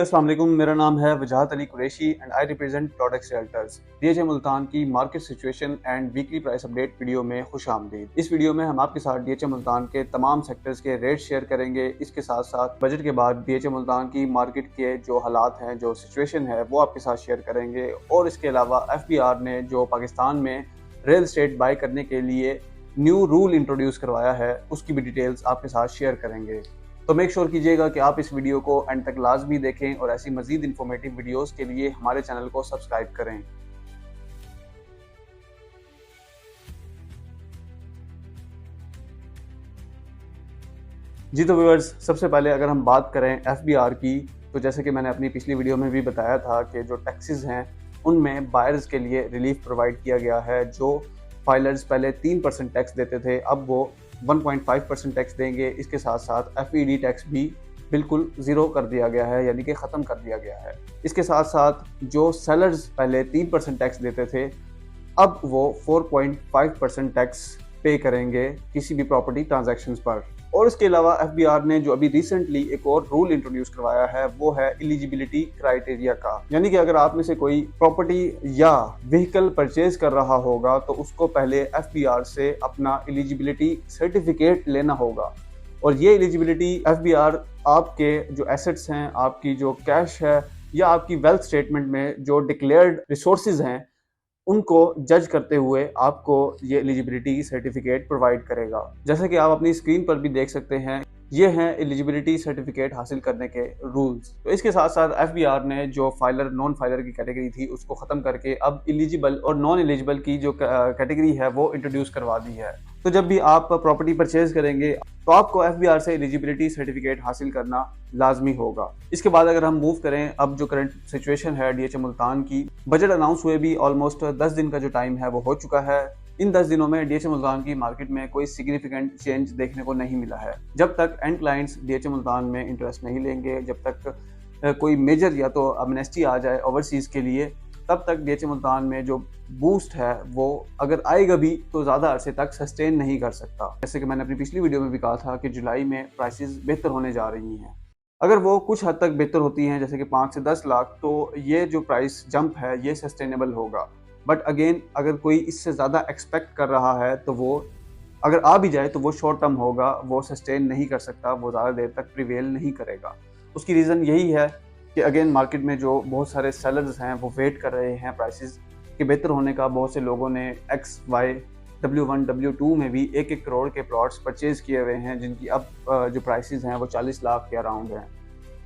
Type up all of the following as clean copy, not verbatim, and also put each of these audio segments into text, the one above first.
अस्सलाम वालेकुम, मेरा नाम है Wajahat Ali Qureshi and I represent Products Realtors. DHA Multan की market situation and weekly price update video में खुश आमदीद। इस वीडियो में हम आपके साथ डीएचए मुल्तान के तमाम सेक्टर्स के रेट शेयर करेंगे। इसके साथ साथ बजट के बाद डीएचए मुल्तान की मार्केट के जो हालात हैं, जो सिचुएशन है, वो आपके साथ शेयर करेंगे। और इसके अलावा एफबीआर ने जो पाकिस्तान में रियल एस्टेट बाय करने के लिए न्यू रूल इंट्रोड्यूस करवाया है, उसकी भी डिटेल्स आपके साथ शेयर करेंगे। तो मेक श्योर कीजिएगा कि आप इस वीडियो को एंड तक लाजमी देखें और ऐसी मजीद इन्फॉर्मेटिव वीडियोस के लिए हमारे चैनल को सब्सक्राइब करें। जी तो व्यूअर्स, सबसे पहले अगर हम बात करें एफबीआर की, तो जैसे कि मैंने अपनी पिछली वीडियो में भी बताया था कि जो टैक्सेस हैं उनमें बायर्स के लिए रिलीफ प्रोवाइड किया गया है। जो फाइलर्स पहले 3% टैक्स देते थे, अब वो 1.5% टैक्स देंगे। इसके साथ साथ एफईडी टैक्स भी बिल्कुल ज़ीरो कर दिया गया है, यानी कि ख़त्म कर दिया गया है। इसके साथ साथ जो सेलर्स पहले 3% टैक्स देते थे, अब वो 4.5% टैक्स पे करेंगे किसी भी प्रॉपर्टी ट्रांजैक्शंस पर। और इसके अलावा एफबीआर ने जो अभी रिसेंटली एक और रूल इंट्रोड्यूस करवाया है, वो है एलिजिबिलिटी क्राइटेरिया का। यानी कि अगर आप में से कोई प्रॉपर्टी या व्हीकल परचेज कर रहा होगा तो उसको पहले एफबीआर से अपना एलिजिबिलिटी सर्टिफिकेट लेना होगा। और ये एलिजिबिलिटी एफबीआर आपके जो एसेट्स हैं, आपकी जो कैश है या आपकी वेल्थ स्टेटमेंट में जो डिक्लेयर्ड रिसोर्सेज हैं, उनको जज करते हुए आपको ये एलिजिबिलिटी सर्टिफिकेट प्रोवाइड करेगा। जैसे कि आप अपनी स्क्रीन पर भी देख सकते हैं, ये हैं एलिजिबिलिटी सर्टिफिकेट हासिल करने के रूल्स। तो इसके साथ साथ एफबीआर ने जो फाइलर नॉन फाइलर की कैटेगरी थी उसको ख़त्म करके अब एलिजिबल और नॉन एलिजिबल की जो कैटेगरी है वो इंट्रोड्यूस करवा दी है। तो जब भी आप प्रॉपर्टी परचेज करेंगे तो आपको एफबीआर से एलिजिबिलिटी सर्टिफिकेट हासिल करना लाजमी होगा। इसके बाद अगर हम मूव करें, अब जो करंट सिचुएशन है डीएचए मुल्तान की, बजट अनाउंस हुए भी ऑलमोस्ट 10 दिन का जो टाइम है वो हो चुका है। इन 10 दिनों में डीएचए मुल्तान की मार्केट में कोई सिग्निफिकेंट चेंज देखने को नहीं मिला है। जब तक एंड क्लाइंट्स डीएचए मुल्तान में इंटरेस्ट नहीं लेंगे, जब तक कोई मेजर या तो अमनेस्टी आ जाए ओवरसीज के लिए, तब तक डीएचए मुल्तान में जो बूस्ट है वो अगर आएगा भी तो ज़्यादा अरसे तक सस्टेन नहीं कर सकता। जैसे कि मैंने अपनी पिछली वीडियो में भी कहा था कि जुलाई में प्राइसेस बेहतर होने जा रही हैं। अगर वो कुछ हद तक बेहतर होती हैं, जैसे कि 5 से 10 लाख, तो ये जो प्राइस जंप है ये सस्टेनेबल होगा। बट अगेन, अगर कोई इससे ज़्यादा एक्सपेक्ट कर रहा है तो वो अगर आ भी जाए तो वो शॉर्ट टर्म होगा, वो सस्टेन नहीं कर सकता, वो ज़्यादा देर तक प्रिवेल नहीं करेगा। उसकी रीज़न यही है कि अगेन मार्केट में जो बहुत सारे सेलर्स हैं वो वेट कर रहे हैं प्राइसेस के बेहतर होने का। बहुत से लोगों ने एक्स वाई W1 W2 में भी 1-1 करोड़ के प्लॉट्स परचेज किए हुए हैं, जिनकी अब जो प्राइसेस हैं वो 40 लाख के अराउंड हैं।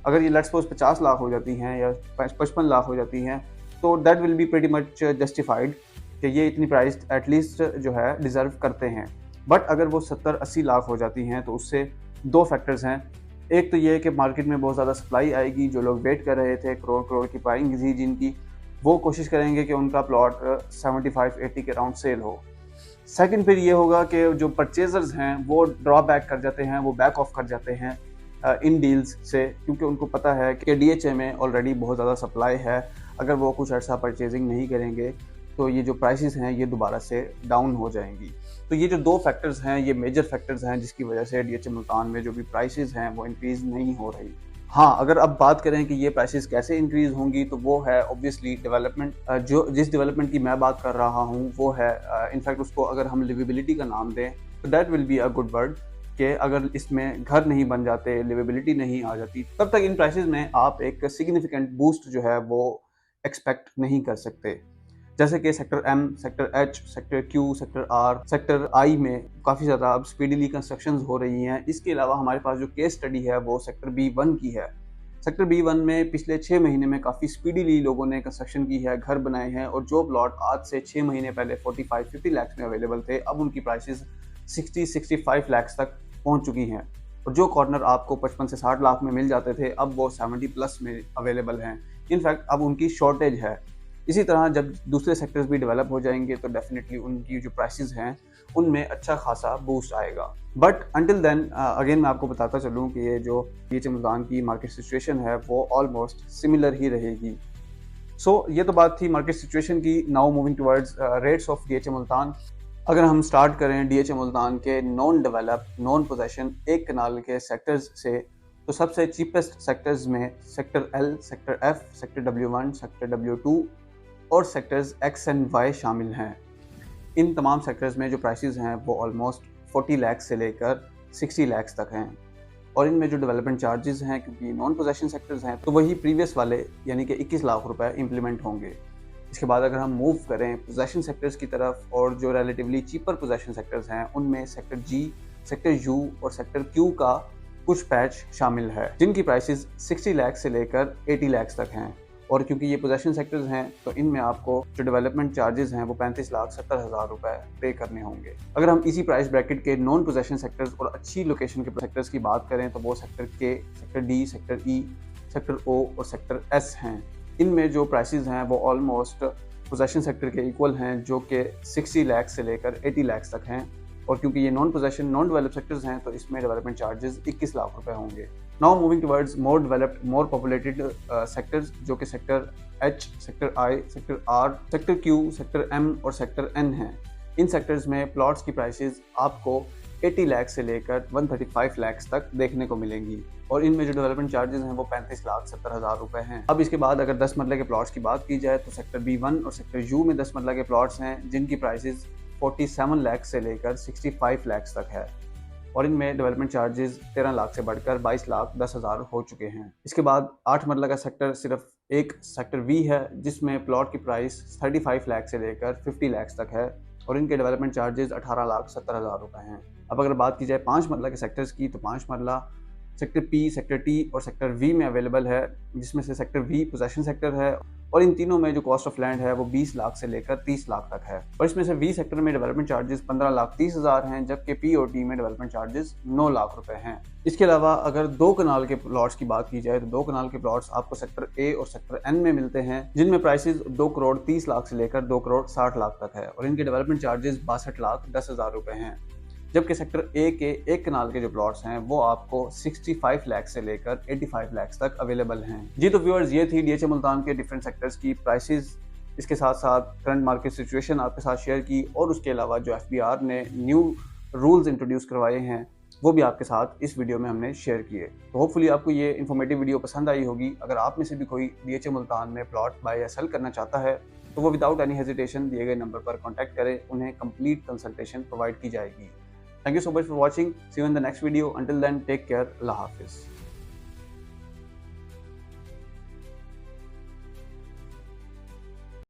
अगर ये लेट्स सपोज 50 लाख हो जाती हैं या 55 लाख हो जाती हैं तो that will be pretty much justified कि ये इतनी प्राइस एटलीस्ट जो है डिज़र्व करते हैं। बट अगर वो 70-80 लाख हो जाती हैं तो उससे दो फैक्टर्स हैं। एक तो ये कि मार्केट में बहुत ज़्यादा सप्लाई आएगी, जो लोग वेट कर रहे थे करोड़ करोड़ की बाइंग थी जिनकी, वो कोशिश करेंगे कि उनका प्लॉट 75-80 के अराउंड सेल हो। सेकंड फिर ये होगा कि जो परचेजर्स हैं वो ड्रॉ बैक कर जाते हैं, वो बैक ऑफ कर जाते हैं इन डील्स से, क्योंकि उनको पता है कि डीएचए में ऑलरेडी बहुत ज़्यादा सप्लाई है। अगर वो कुछ अर्सा परचेजिंग नहीं करेंगे तो ये जो प्राइसेस हैं ये दोबारा से डाउन हो जाएंगी। तो ये जो दो फैक्टर्स हैं, ये मेजर फैक्टर्स हैं जिसकी वजह से डीएचए मुल्तान में जो भी प्राइसेस हैं वो इंक्रीज़ नहीं हो रही। हाँ, अगर अब बात करें कि ये प्राइसेस कैसे इंक्रीज़ होंगी, तो वो है ऑब्वियसली डेवलपमेंट। जो जिस डेवलपमेंट की मैं बात कर रहा हूँ वो है इनफैक्ट उसको अगर हम लिवेबिलिटी का नाम दें तो that will be a good word, कि अगर इसमें घर नहीं बन जाते, लिवेबिलिटी नहीं आ जाती, तब तक इन प्राइसेस में आप एक सिग्निफिकेंट बूस्ट जो है वो एक्सपेक्ट नहीं कर सकते। जैसे कि sector M, sector H, sector Q, sector R, sector I में काफ़ी ज़्यादा अब स्पीडीली कंस्ट्रक्शंस हो रही हैं। इसके अलावा हमारे पास जो केस स्टडी है वो सेक्टर B1 की है। सेक्टर B1 में पिछले 6 महीने में काफ़ी स्पीडीली लोगों ने कंस्ट्रक्शन की है, घर बनाए हैं, और जो प्लॉट आज से 6 महीने पहले 45-50 लाख में अवेलेबल थे, अब उनकी प्राइसेस 60-65 लाख तक पहुंच चुकी हैं। और जो कॉर्नर आपको 55 से 60 लाख में मिल जाते थे, अब वो 70+ में अवेलेबल हैं। इनफैक्ट अब उनकी शॉर्टेज है। इसी तरह जब दूसरे सेक्टर्स भी डेवलप हो जाएंगे तो डेफिनेटली उनकी जो प्राइसेस हैं उनमें अच्छा खासा बूस्ट आएगा। बट अंटिल देन अगेन मैं आपको बताता चलूँ कि ये जो डीएचए मुल्तान की मार्केट सिचुएशन है वो ऑलमोस्ट सिमिलर ही रहेगी। सो ये तो बात थी मार्केट सिचुएशन की। Now moving towards rates of DHA Multan. अगर हम स्टार्ट करें डीएचए मुल्तान के नॉन डेवलप, नॉन पोजेशन, एक कनाल के सेक्टर्स से, तो सबसे चीपेस्ट सेक्टर्स में sector L, sector F, sector W1, sector W2 और सेक्टर्स एक्स एंड वाई शामिल हैं। इन तमाम सेक्टर्स में जो प्राइसेस हैं वो ऑलमोस्ट 40 लाख से लेकर 60 लाख तक हैं और इनमें जो डेवलपमेंट चार्जेस हैं, क्योंकि नॉन पोजेशन सेक्टर्स हैं, तो वही प्रीवियस वाले यानी कि 21 लाख रुपए इम्प्लीमेंट होंगे। इसके बाद अगर हम मूव करें पोजेशन सेक्टर्स की तरफ और जो रिलेटिवली चीपर पोजेशन सेक्टर्स हैं उनमें सेक्टर जी, सेक्टर यू और सेक्टर क्यू का कुछ पैच शामिल है जिनकी प्राइसेस 60 लाख से लेकर 80 लाख तक हैं। और क्योंकि ये पोजेशन सेक्टर्स हैं तो इनमें आपको जो डेवलपमेंट चार्जेस हैं वो 35,70,000 रुपए पे करने होंगे। अगर हम इसी प्राइस ब्रैकेट के नॉन पोजेशन सेक्टर्स और अच्छी लोकेशन के सेक्टर्स की बात करें तो वो sector K, sector D, sector E, sector O और सेक्टर एस हैं। इनमें जो प्राइसेस हैं वो ऑलमोस्ट पोजेशन सेक्टर के इक्वल हैं जो कि 60 लाख से लेकर 80 लाख तक हैं। और क्योंकि ये non possession non develop sectors हैं तो इसमें डेवलपमेंट चार्जेस 21 लाख रुपए होंगे। Now moving towards more developed more populated sectors जो कि sector H, sector I, sector R, sector Q, sector M और सेक्टर एन हैं। इन सेक्टर्स में प्लॉट्स की प्राइसेस आपको 80 लाख से लेकर 135 लाख तक देखने को मिलेंगी और इनमें जो डेवलपमेंट चार्जेस हैं वो 35,70,000 रुपए हैं। अब इसके बाद अगर 10 मरले के प्लॉट्स की बात की जाए तो सेक्टर B1 और सेक्टर यू में 10 मरला के प्लॉट्स हैं जिनकी प्राइसेस 47 लाख से लेकर 65 लाख तक है और इनमें डेवलपमेंट चार्जेस 13 लाख से बढ़कर 22,10,000 हो चुके हैं। इसके बाद 8 मरला का सेक्टर सिर्फ एक सेक्टर वी है जिसमें प्लॉट की प्राइस 35 लाख से लेकर 50 लाख तक है और इनके डेवलपमेंट चार्जेस 18,70,000 रुपए हैं। अब अगर बात की जाए 5 मरला के सेक्टर्स की तो 5 मरला सेक्टर पी, सेक्टर टी और सेक्टर वी में अवेलेबल है जिसमें से सेक्टर वी पोजेशन सेक्टर है और इन तीनों में जो कॉस्ट ऑफ लैंड है वो 20 लाख से लेकर 30 लाख तक है और इसमें से वी सेक्टर में डेवलपमेंट चार्जेस 15,30,000 हैं जबकि पी और टी में डेवलपमेंट चार्जेस 9 लाख रुपए हैं। इसके अलावा अगर 2 कनाल के प्लॉट्स की बात की जाए तो 2 कनाल के प्लॉट्स आपको सेक्टर ए और सेक्टर एन में मिलते हैं जिनमें प्राइसेस 2 करोड़ 30 लाख से लेकर 2 करोड़ 60 लाख तक है और इनके डेवलपमेंट चार्जेस 62,10,000 रुपए हैं। जबकि सेक्टर ए के 1 कनाल के जो प्लॉट्स हैं वो आपको 65 लाख से लेकर 85 लाख तक अवेलेबल हैं। जी तो व्यूअर्स, ये थी डीएचए मुल्तान के डिफरेंट सेक्टर्स की प्राइसेस, इसके साथ साथ करंट मार्केट सिचुएशन आपके साथ शेयर की और उसके अलावा जो एफबीआर ने न्यू रूल्स इंट्रोड्यूस करवाए हैं वो भी आपके साथ इस वीडियो में हमने शेयर किए। तो होपफुली आपको ये इन्फॉर्मेटिव वीडियो पसंद आई होगी। अगर आप में से भी कोई डीएचए मुल्तान में प्लॉट बाय या सेल करना चाहता है तो वो विदाउट एनी हेजिटेशन दिए गए नंबर पर कॉन्टैक्ट करें, उन्हें कंप्लीट कंसल्टेशन प्रोवाइड की जाएगी। Thank you so much for watching. See you in the next video. Until then, take care. Allah Hafiz.